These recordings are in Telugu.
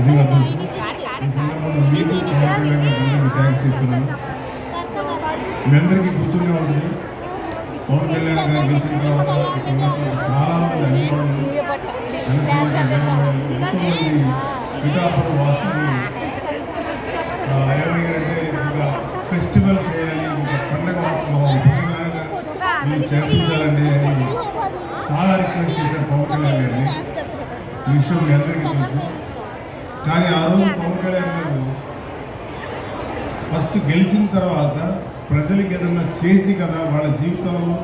అది అదృష్టం. ఈ సందర్భంలో మీకు పవన్ కళ్యాణ్ గారికి అందరికీ థ్యాంక్స్ చెప్తున్నాను. మీ అందరికీ గుర్తుండే ఉంటుంది, పవన్ కళ్యాణ్ గారు గెలిచిన తర్వాత ఇక్కడ ఉన్నటువంటి చాలామంది అభిమానులు, జనసేన జనమేళలు, ఎంతోమంది పిఠాపురం వాస్తవులు ఏమడిగారంటే ఒక ఫెస్టివల్ చేయాలి, ఒక పండగ పండుగలాగా మీరు చేర్పించాలండి అని చాలా రిక్వెస్ట్ చేశారు పవన్ కళ్యాణ్ గారిని. ఈ విషయం మీ అందరికీ తెలుసు. కానీ ఆ రోజు పవన్ కళ్యాణ్ గారు ఫస్ట్ గెలిచిన తర్వాత ప్రజలకు ఏదన్నా చేసి కదా వాళ్ళ జీవితంలో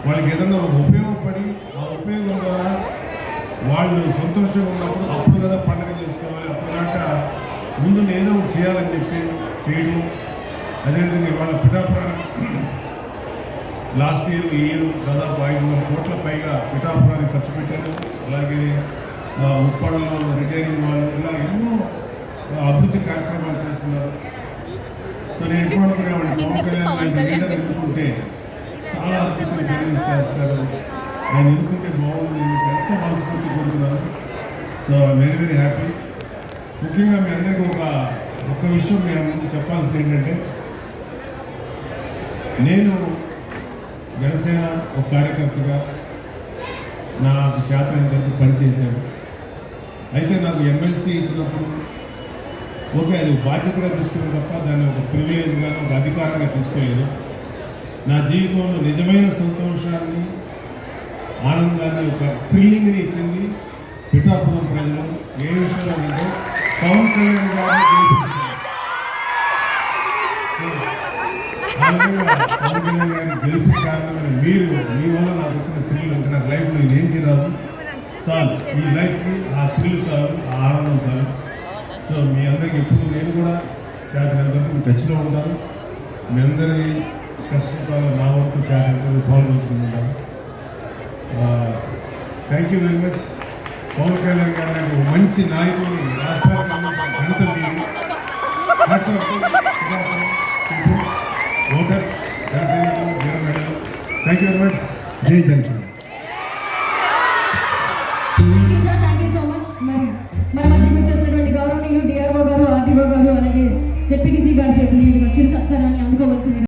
వాళ్ళకి ఏదన్నా ఉపయోగపడి ఆ ఉపయోగం ద్వారా వాళ్ళు సంతోషంగా ఉన్నప్పుడు అప్పుడు కదా పండుగ చేసుకోవాలి, అప్పుడు దాకా ముందు ఏదో ఒకటి చేయాలని చెప్పి చేయడం. అదేవిధంగా ఇవాళ పిఠాపురానికి లాస్ట్ ఇయర్ ఈ ఇయర్ దాదాపు 500 కోట్ల పైగా పిఠాపురానికి ఖర్చు పెట్టారు. అలాగే ఉప్పాడలో రిటైరింగ్ వాళ్ళు ఇలా ఎన్నో అభివృద్ధి కార్యక్రమాలు చేస్తున్నారు. సో నేను ఎప్పుడు అనుకునేవాడిని పవన్ కళ్యాణ్ లాంటి లీడర్ ఎన్నుకుంటే చాలా అద్భుతంగా సర్వీస్ చేస్తారు, ఆయన ఎన్నుకుంటే బాగుంది, ఎంతో మనస్ఫూర్తి కోరుకున్నాను. So very very happy. ముఖ్యంగా మీ అందరికీ ఒక విషయం మేము చెప్పాల్సింది ఏంటంటే, నేను జనసేన ఒక కార్యకర్తగా నాకు చేతనైనంతవరకు పనిచేశాను. అయితే నాకు ఎమ్మెల్సీ ఇచ్చినప్పుడు ఓకే అది బాధ్యతగా తీసుకున్నాను తప్ప దాన్ని ఒక ప్రివిలేజ్గాను ఒక అధికారంగా తీసుకోలేదు. నా జీవితంలో నిజమైన సంతోషాన్ని, ఆనందాన్ని, ఒక థ్రిల్లింగ్ని ఇచ్చింది పిఠాపురం ప్రజలు. ఏ విషయంలో అంటే పవన్ కళ్యాణ్ గారిని గెలిపించారు. ఆ విధంగా పవన్ కళ్యాణ్ గారిని గెలుపు కారణమైన మీరు, మీ వల్ల నాకు వచ్చిన థ్రిల్ అంటే నాకు లైఫ్లో ఇదేంటి రాదు, చాలు ఈ లైఫ్కి ఆ థ్రిల్ చాలు, ఆ ఆనందం చాలు. సో మీ అందరికి ఎప్పుడు నేను కూడా చేతనంతవరకు టచ్లో ఉంటాను. మీ అందరి కష్టకాలంలో నా వరకు చేతనంతవరకు పాల్గొంచుకుంటున్నాను. Thank you very much. Pawan Kalyan garu లాంటి ఒక మంచి నాయకుడిని రాష్ట్రానికి అందించిన ఘనత మీది. ఓటర్స్, జనసైనికులు, వీరమహిళలు, థ్యాంక్ యూ వెరీ మచ్. జై Janasena. Thank you so much. మరి మన మధ్యకి వచ్చేసినటువంటి గౌరవనీయులు డిఆర్ఓ గారు, ఆర్డీఓ గారు, అలాగే జెడ్పీటీసీ గారు చేతుల మీదుగా చిరు సత్కారాన్ని అందుకోవాల్సింది.